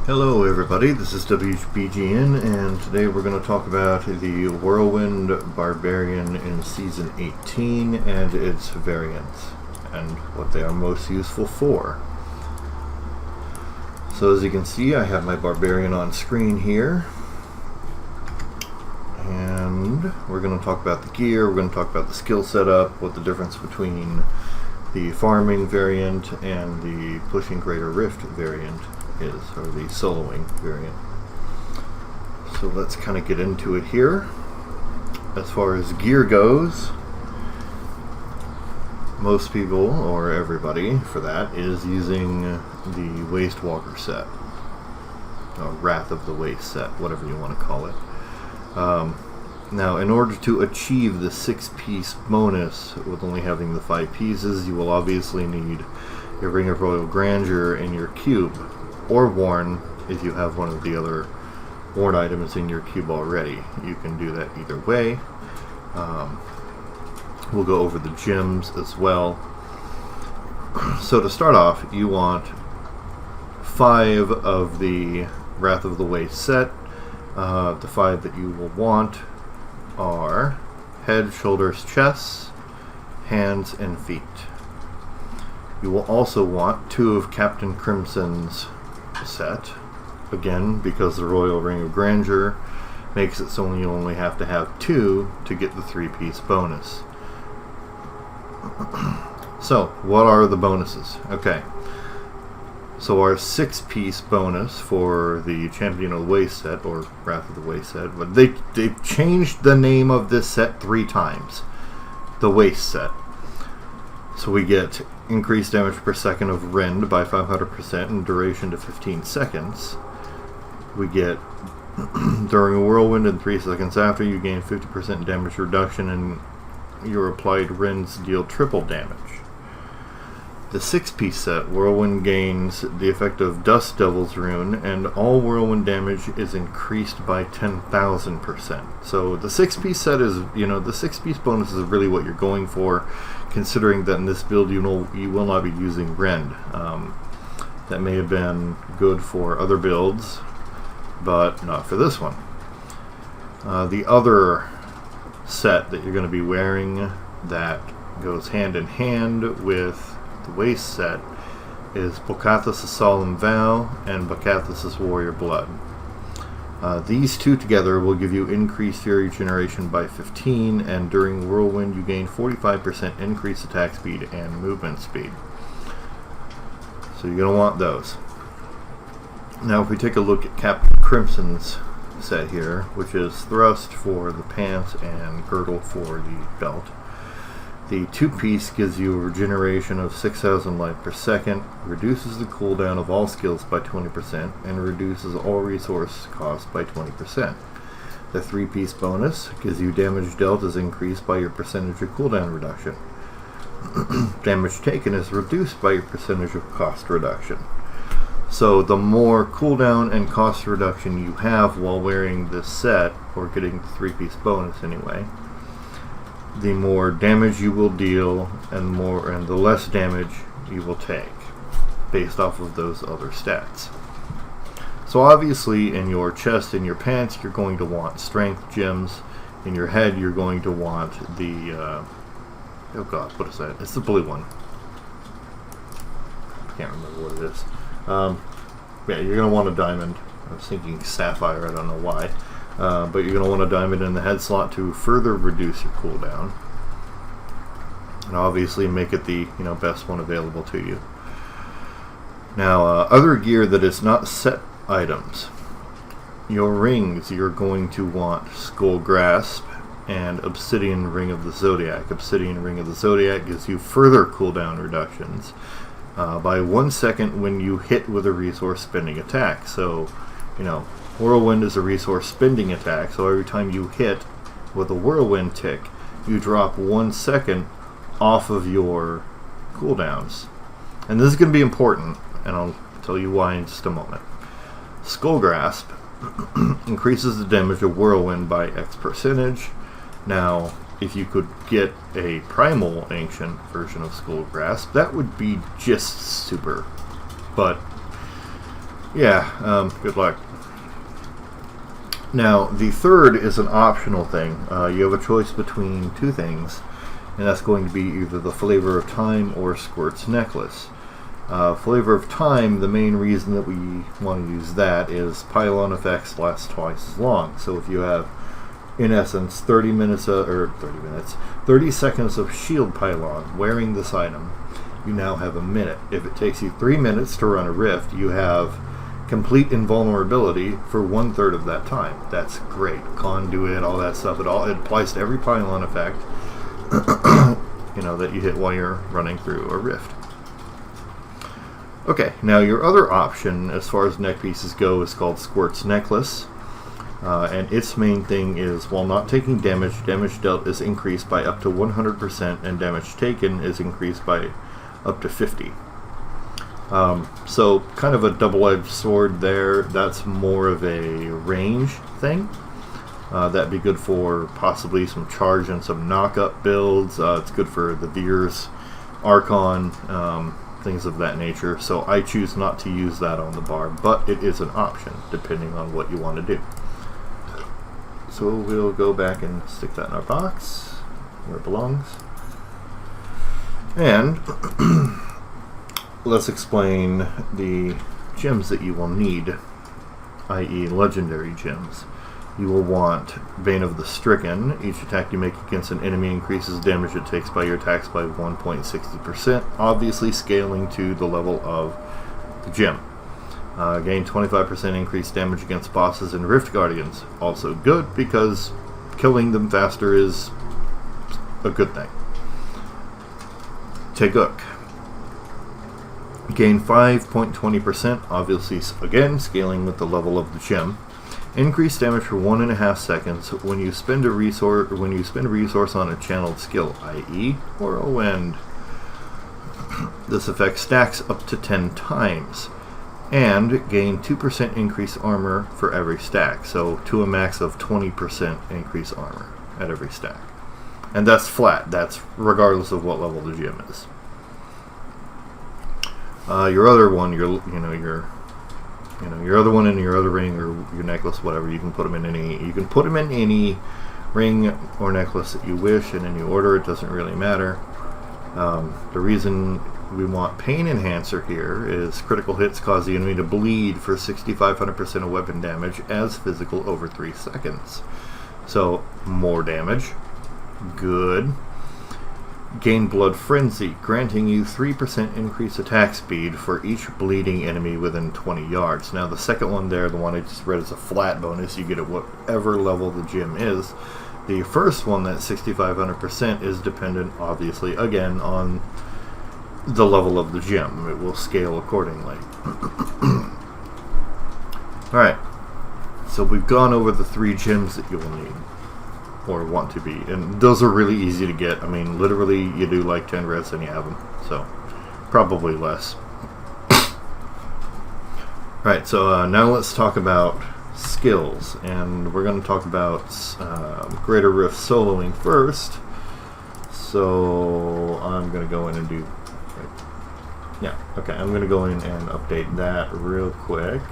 Hello everybody, this is WBGN, and today we're going to talk about the Whirlwind Barbarian in Season 18 and its variants, and what they are most useful for. So as you can see, I have my Barbarian on screen here, and we're going to talk about the gear, we're going to talk about the skill setup, what the difference between the farming variant and the pushing greater rift variant is, or the soloing variant. So let's kind of get into it here. As far as gear goes, most people, or everybody for that, is using the Waste Walker set, or Wrath of the Waste set, whatever you want to call it. Now, in order to achieve the 6-piece bonus with only having the 5 pieces, you will obviously need a Ring of Royal Grandeur in your cube, or worn if you have one of the other worn items in your cube already. You can do that either way. We'll go over the gems as well. So to start off, you want 5 of the Wrath of the Waste set. The 5 that you will want are head, shoulders, chest, hands, and feet. You will also want 2 of Captain Crimson's set, again because the Royal Ring of Grandeur makes it so you only have to have 2 to get the 3-piece bonus. So what are the bonuses? Okay, so our 6-piece bonus for the Champion of the Waste set, or Wrath of the Waste set, but they've changed the name of this set 3 times. The Waste set. So we get increased damage per second of rend by 500% and duration to 15 seconds. We get during a whirlwind and 3 seconds after, you gain 50% damage reduction and your applied rends deal triple damage. The 6-piece set, Whirlwind gains the effect of Dust Devil's Rune, and all whirlwind damage is increased by 10,000%. So the 6-piece set is, the 6-piece bonus is really what you're going for, considering that in this build you will not be using rend. That may have been good for other builds, but not for this one. The other set that you're going to be wearing that goes hand in hand with the Waste set is Bokathus' Solemn Vow and Bokathus' Warrior Blood. These 2 together will give you increased Fury Generation by 15, and during Whirlwind you gain 45% increased attack speed and movement speed. So you're going to want those. Now if we take a look at Captain Crimson's set here, which is Thrust for the pants and Girdle for the belt. The 2-piece gives you a regeneration of 6,000 life per second, reduces the cooldown of all skills by 20%, and reduces all resource costs by 20%. The 3-piece bonus gives you damage dealt is increased by your percentage of cooldown reduction. Damage taken is reduced by your percentage of cost reduction. So the more cooldown and cost reduction you have while wearing this set, or getting the 3-piece bonus anyway, the more damage you will deal and the less damage you will take based off of those other stats. So obviously in your chest and your pants you're going to want strength gems. In your head you're going to want the oh god, what is that? It's the blue one. I can't remember what it is. Yeah, you're going to want a diamond. I was thinking sapphire, I don't know why. But you're going to want a diamond in the head slot to further reduce your cooldown, and obviously make it the best one available to you. Now, other gear that is not set items. Your rings, you're going to want Skull Grasp and Obsidian Ring of the Zodiac. Obsidian Ring of the Zodiac gives you further cooldown reductions by 1 second when you hit with a resource spending attack. So, Whirlwind is a resource spending attack, so every time you hit with a Whirlwind tick, you drop 1 second off of your cooldowns. And this is going to be important, and I'll tell you why in just a moment. Skull Grasp increases the damage of Whirlwind by X percentage. Now, if you could get a Primal Ancient version of Skull Grasp, that would be just super. But Yeah, good luck. Now, the third is an optional thing. You have a choice between two things, and that's going to be either the Flavor of Time or Squirt's Necklace. Flavor of Time, the main reason that we want to use that is pylon effects last twice as long. So if you have, in essence, 30 seconds of shield pylon wearing this item, you now have a minute. If it takes you 3 minutes to run a rift, you have complete invulnerability for 1/3 of that time. That's great. Conduit, all that stuff. It applies to every pylon effect that you hit while you're running through a rift. Okay, now your other option as far as neck pieces go is called Squirt's Necklace. And its main thing is, while not taking damage, damage dealt is increased by up to 100%, and damage taken is increased by up to 50. So kind of a double-edged sword there. That's more of a range thing. That'd be good for possibly some charge and some knock-up builds. It's good for the Veers, Archon, things of that nature. So I choose not to use that on the barb, but it is an option depending on what you want to do. So we'll go back and stick that in our box where it belongs. And let's explain the gems that you will need, i.e. legendary gems. You will want Bane of the Stricken. Each attack you make against an enemy increases damage it takes by your attacks by 1.60%, obviously scaling to the level of the gem. Gain 25% increased damage against bosses and Rift Guardians. Also good, because killing them faster is a good thing. Teguk. Gain 5.20%, obviously again scaling with the level of the gem. Increase damage for 1.5 seconds when you spend a resource on a channeled skill, i.e. Whirlwind. This effect stacks up to 10 times. And gain 2% increased armor for every stack, so to a max of 20% increased armor at every stack. And that's flat. That's regardless of what level the gem is. Your other one, your other one in your other ring or your necklace, whatever. You can put them in any. You can put them in any ring or necklace that you wish in any order. It doesn't really matter. The reason we want Pain Enhancer here is critical hits cause the enemy to bleed for 6,500% of weapon damage as physical over 3 seconds. So more damage. Good. Gain Blood Frenzy, granting you 3% increased attack speed for each bleeding enemy within 20 yards. Now the second one there, the one I just read, is a flat bonus. You get at whatever level the gem is. The first one, that 6,500%, is dependent, obviously, again, on the level of the gem. It will scale accordingly. Alright, so we've gone over the 3 gems that you will need, or want to be, and those are really easy to get. I mean, literally, you do like 10 reds and you have them, so probably less. Alright, so now let's talk about skills, and we're going to talk about Greater Rift soloing first. So I'm going to go in and do, I'm going to go in and update that real quick.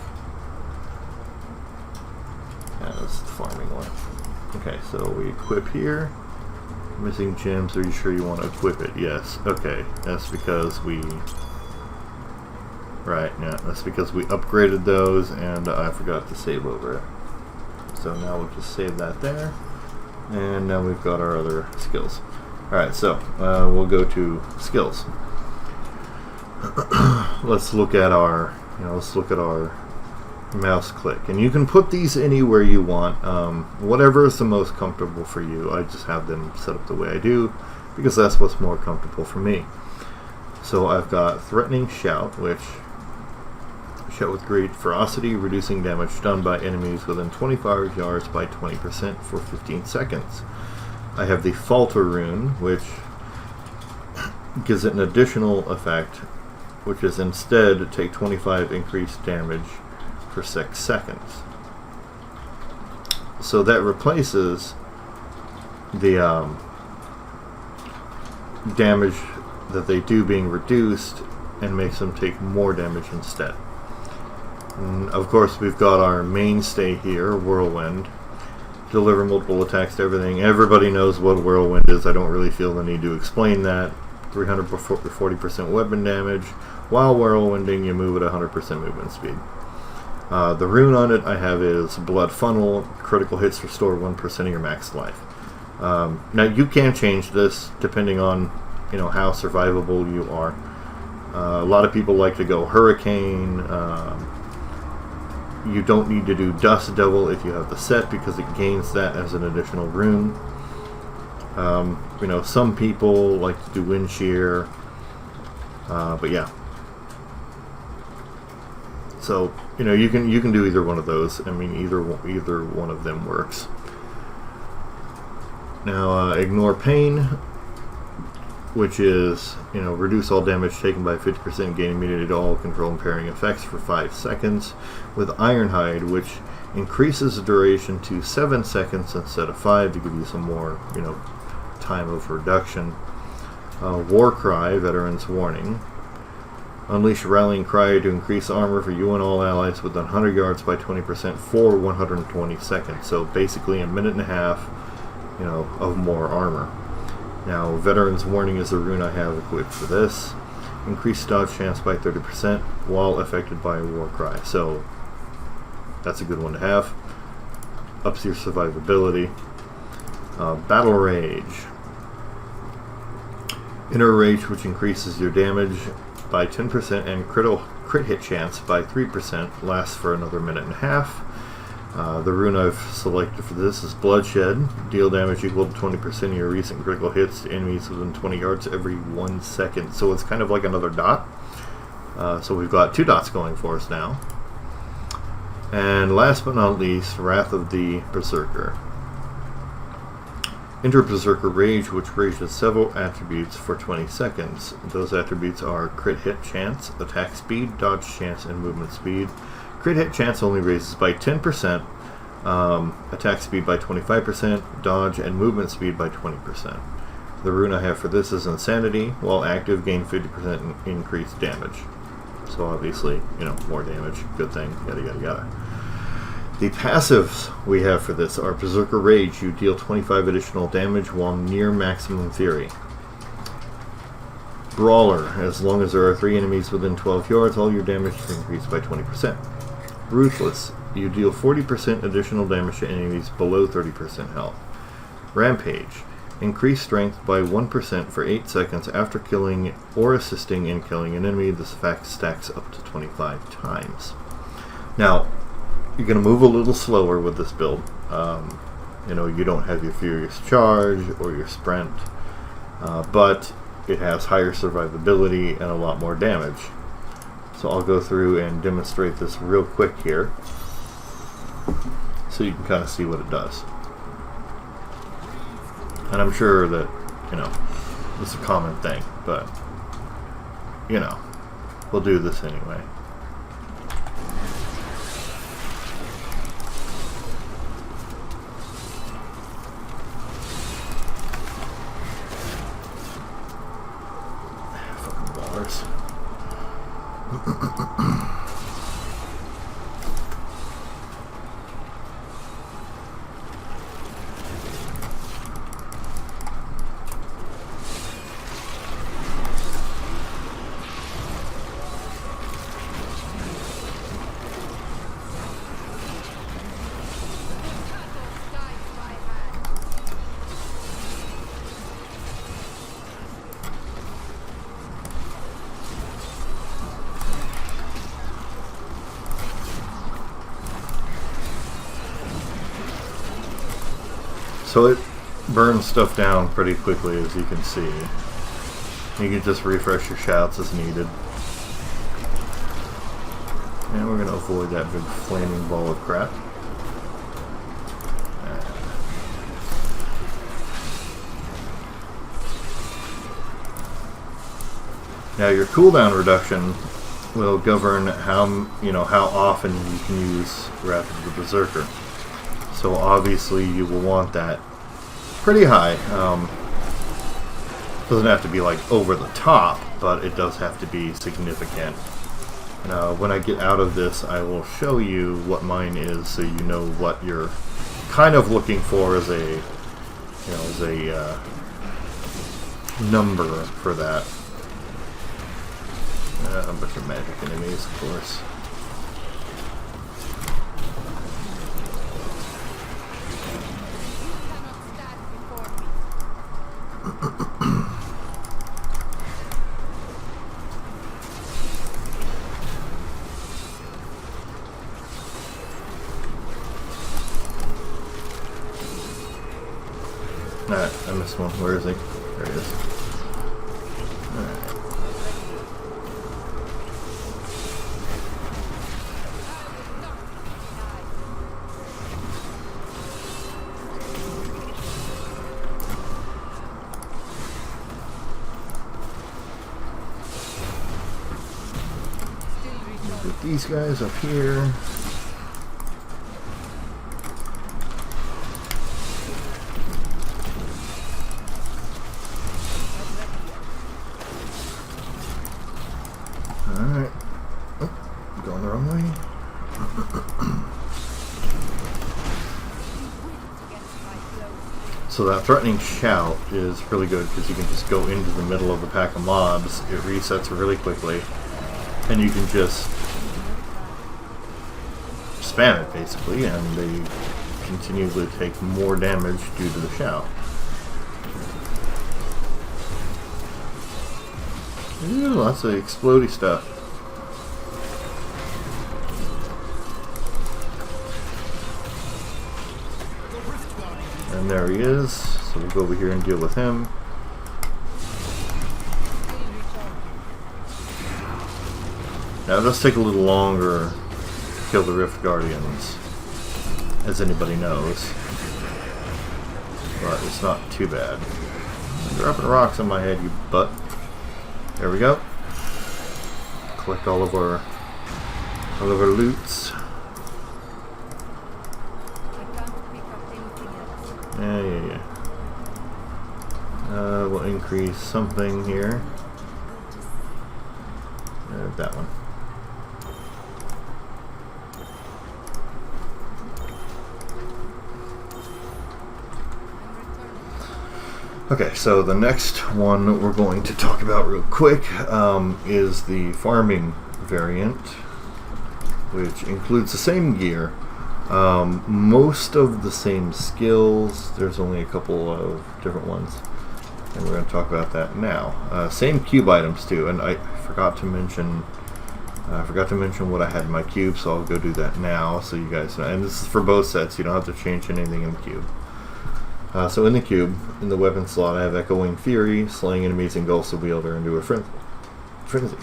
That's the farming one. Okay, so we equip here. Missing gems, are you sure you want to equip it? Yes. Okay, that's because we... Right, yeah, that's because we upgraded those and I forgot to save over it. So now we'll just save that there. And now we've got our other skills. Alright, so we'll go to skills. Let's look at our mouse click, and you can put these anywhere you want, whatever is the most comfortable for you. I just have them set up the way I do because that's what's more comfortable for me. So I've got Threatening Shout, which shout with great ferocity, reducing damage done by enemies within 25 yards by 20% for 15 seconds. I have the Falter Rune, which gives it an additional effect, which is instead take 25 increased damage for 6 seconds. So that replaces the damage that they do being reduced and makes them take more damage instead. And of course, we've got our mainstay here, Whirlwind. Deliver multiple attacks to everything. Everybody knows what Whirlwind is. I don't really feel the need to explain that. 340% weapon damage. While whirlwinding, you move at 100% movement speed. The rune on it I have is Blood Funnel. Critical hits restore 1% of your max life. Now you can change this depending on how survivable you are. A lot of people like to go Hurricane. You don't need to do Dust Devil if you have the set because it gains that as an additional rune. Some people like to do Wind Shear, but yeah. So you can do either one of those. I mean, either one of them works. Now, Ignore Pain, which is reduce all damage taken by 50%, gain immunity to all control impairing effects for 5 seconds. With Ironhide, which increases the duration to 7 seconds instead of 5 to give you some more time of reduction. Warcry, Veteran's Warning. Unleash Rallying Cry to increase armor for you and all allies within 100 yards by 20% for 120 seconds. So basically a minute and a half, of more armor. Now, Veteran's Warning is the rune I have equipped for this. Increase dodge chance by 30% while affected by a Warcry. So that's a good one to have. Ups your survivability. Battle Rage. Inner Rage, which increases your damage by 10% and crit hit chance by 3%, lasts for another minute and a half. The rune I've selected for this is Bloodshed. Deal damage equal to 20% of your recent critical hits to enemies within 20 yards every 1 second. So it's kind of like another dot. So we've got 2 dots going for us now. And last but not least, Wrath of the Berserker. Enter Berserker Rage, which raises several attributes for 20 seconds. Those attributes are crit hit chance, attack speed, dodge chance, and movement speed. Crit hit chance only raises by 10%, attack speed by 25%, dodge and movement speed by 20%. The rune I have for this is Insanity. While active, gain 50% increased damage. So obviously, more damage, good thing, yada yada yada. The passives we have for this are Berserker Rage. You deal 25 additional damage while near maximum fury. Brawler. As long as there are 3 enemies within 12 yards, all your damage is increased by 20%. Ruthless. You deal 40% additional damage to enemies below 30% health. Rampage. Increase strength by 1% for 8 seconds after killing or assisting in killing an enemy. This effect stacks up to 25 times. Now, you're going to move a little slower with this build. You don't have your Furious Charge or your Sprint, but it has higher survivability and a lot more damage. So I'll go through and demonstrate this real quick here so you can kind of see what it does. And I'm sure that, it's a common thing, but, we'll do this anyway. So it burns stuff down pretty quickly, as you can see. You can just refresh your shouts as needed. And we're going to avoid that big flaming ball of crap. Now your cooldown reduction will govern how often you can use Wrath of the Berserker. So obviously you will want that pretty high. Doesn't have to be like over the top, but it does have to be significant Now, when I get out of this, I will show you what mine is, so you know what you're kind of looking for as a, number for that. A bunch of magic enemies, of course. Alright, I missed one. Where is he? There he is. Alright. Get these guys up here. Alright. Oh, going the wrong way. So that threatening shout is really good because you can just go into the middle of a pack of mobs, it resets really quickly, and you can just spam it basically, and they continue to take more damage due to the shout. Ooh, lots of explodey stuff. And there he is, so we'll go over here and deal with him. Now it does take a little longer to kill the Rift Guardians, as anybody knows, but it's not too bad. You're dropping rocks on my head, you butt. There we go. Collect all of our loots. Yeah. We'll increase something here. That one. Okay, so the next one we're going to talk about real quick is the farming variant, which includes the same gear, most of the same skills. There's only a couple of different ones, and we're going to talk about that now. Same cube items too, and I forgot to mention what I had in my cube, so I'll go do that now so you guys know. And this is for both sets, you don't have to change anything in the cube. So in the cube, in the weapon slot, I have Echoing Fury, slaying enemies engulfs the wielder into a frenzy.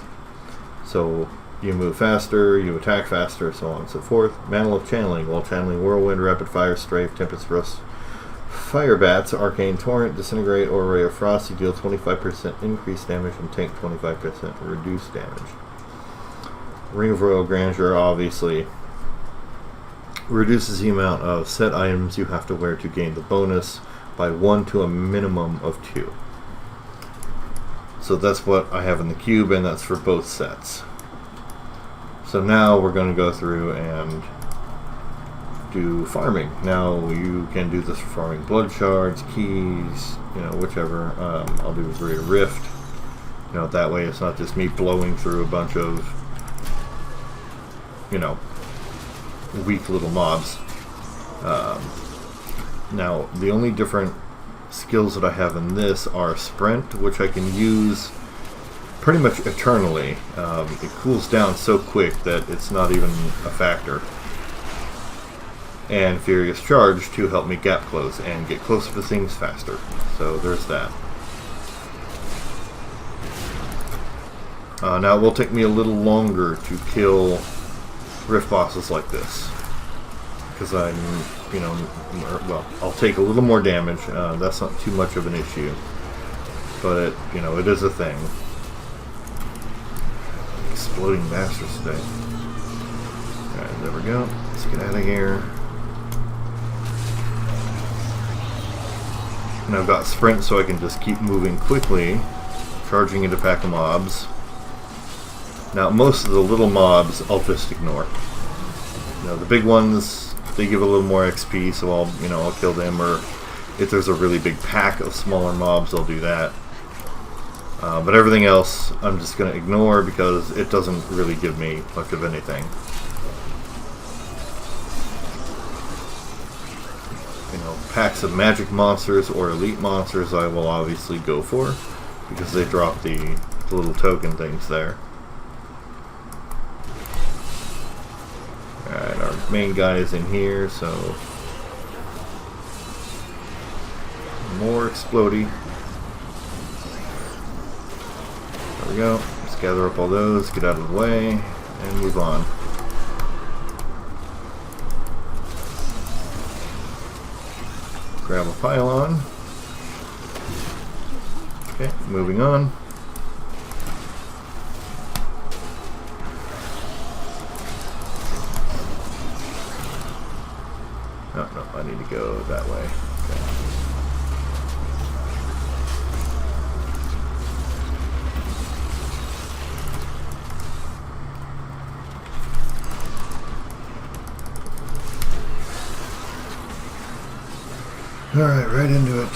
So you move faster, you attack faster, so on and so forth. Mantle of Channeling, while channeling Whirlwind, Rapid Fire, Strafe, Tempest Rust, Fire Bats, Arcane Torrent, Disintegrate, or Ray of Frost, you deal 25% increased damage and take 25% reduced damage. Ring of Royal Grandeur obviously reduces the amount of set items you have to wear to gain the bonus by 1 to a minimum of 2. So that's what I have in the cube, and that's for both sets. So now we're going to go through and do farming. Now you can do this for farming blood shards, keys, whichever. I'll do a Greater Rift. That way it's not just me blowing through a bunch of weak little mobs. Now the only different skills that I have in this are Sprint, which I can use pretty much eternally. It cools down so quick that it's not even a factor. And Furious Charge to help me gap close and get closer to things faster. So there's that. Now it will take me a little longer to kill Rift bosses like this, because I'm, I'll take a little more damage. That's not too much of an issue, but it is a thing. Exploding bastards today. Alright, there we go. Let's get out of here. And I've got Sprint, so I can just keep moving quickly, charging into pack of mobs. Now, most of the little mobs I'll just ignore. You know, the big ones, they give a little more XP, so I'll kill them, or if there's a really big pack of smaller mobs, I'll do that. But everything else, I'm just going to ignore because it doesn't really give me much of anything. You know, packs of magic monsters or elite monsters I will obviously go for because they drop the little token things there. Alright, our main guy is in here, so more explodey. There we go. Let's gather up all those, get out of the way, and move on. Grab a pylon. Okay, moving on. No, I need to go that way. Okay. Alright, right into it.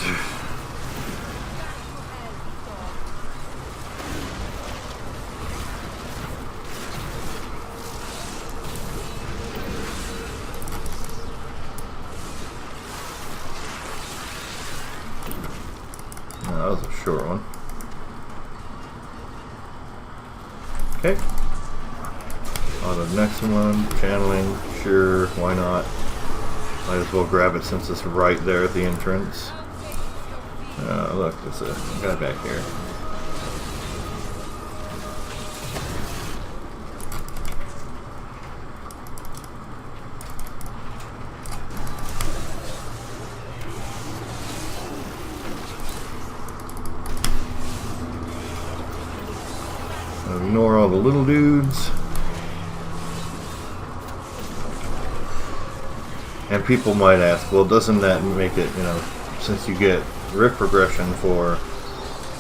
That was a short one. Okay. On to the next one. Channeling. Sure, why not? Might as well grab it since it's right there at the entrance. Look, there's a guy back here. Ignore all the little dudes. And people might ask, well, doesn't that make it, since you get rift progression for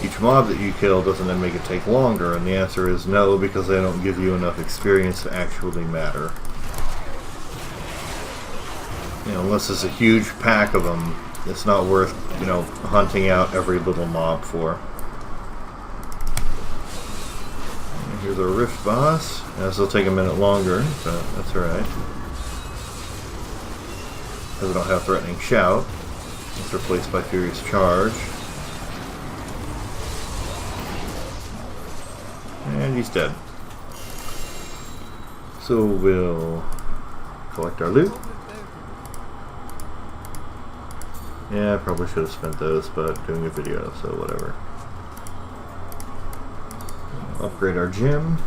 each mob that you kill, doesn't that make it take longer? And the answer is no, because they don't give you enough experience to actually matter. Unless it's a huge pack of them, it's not worth, hunting out every little mob for. And here's our rift boss. This will take a minute longer, but that's alright. Because I don't have Threatening Shout. It's replaced by Furious Charge. And he's dead. So we'll collect our loot. Yeah, I probably should have spent those, but doing a video, so whatever. Upgrade our gym.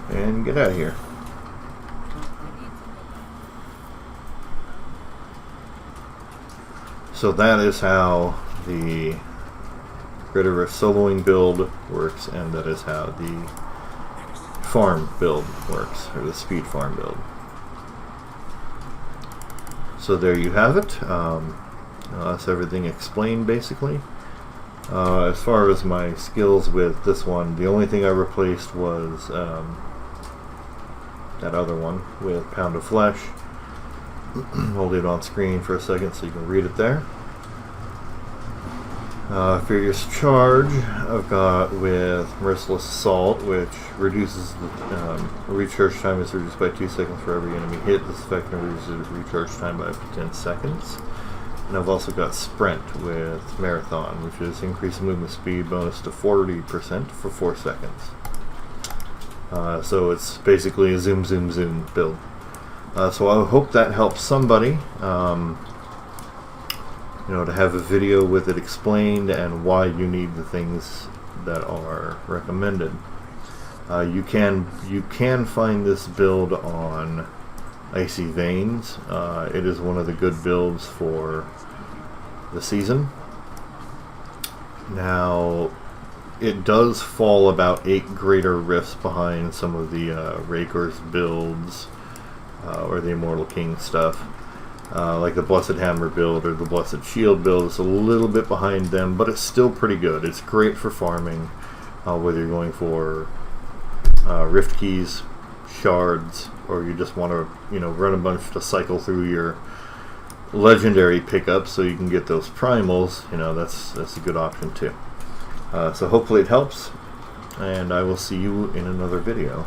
And get out of here. So that is how the Greater Rift soloing build works, and that is how the farm build works, or the speed farm build. So there you have it. That's everything explained, basically. As far as my skills with this one, the only thing I replaced was that other one with Pound of Flesh. Hold it on screen for a second so you can read it there. Furious Charge I've got with Merciless Assault, which reduces the recharge time is reduced by 2 seconds for every enemy hit. This effect reduces recharge time by up to 10 seconds. And I've also got Sprint with Marathon, which is increased movement speed bonus to 40% for 4 seconds. So it's basically a zoom, zoom, zoom build. So I hope that helps somebody, to have a video with it explained and why you need the things that are recommended. You can find this build on Icy Veins. It is one of the good builds for the season. Now, it does fall about 8 greater rifts behind some of the Raker's builds or the Immortal King stuff. like the Blessed Hammer build or the Blessed Shield build. It's a little bit behind them, but it's still pretty good. It's great for farming, whether you're going for Rift Keys, shards, or you just want to, run a bunch to cycle through your legendary pickups so you can get those primals. That's a good option too. So hopefully it helps, and I will see you in another video.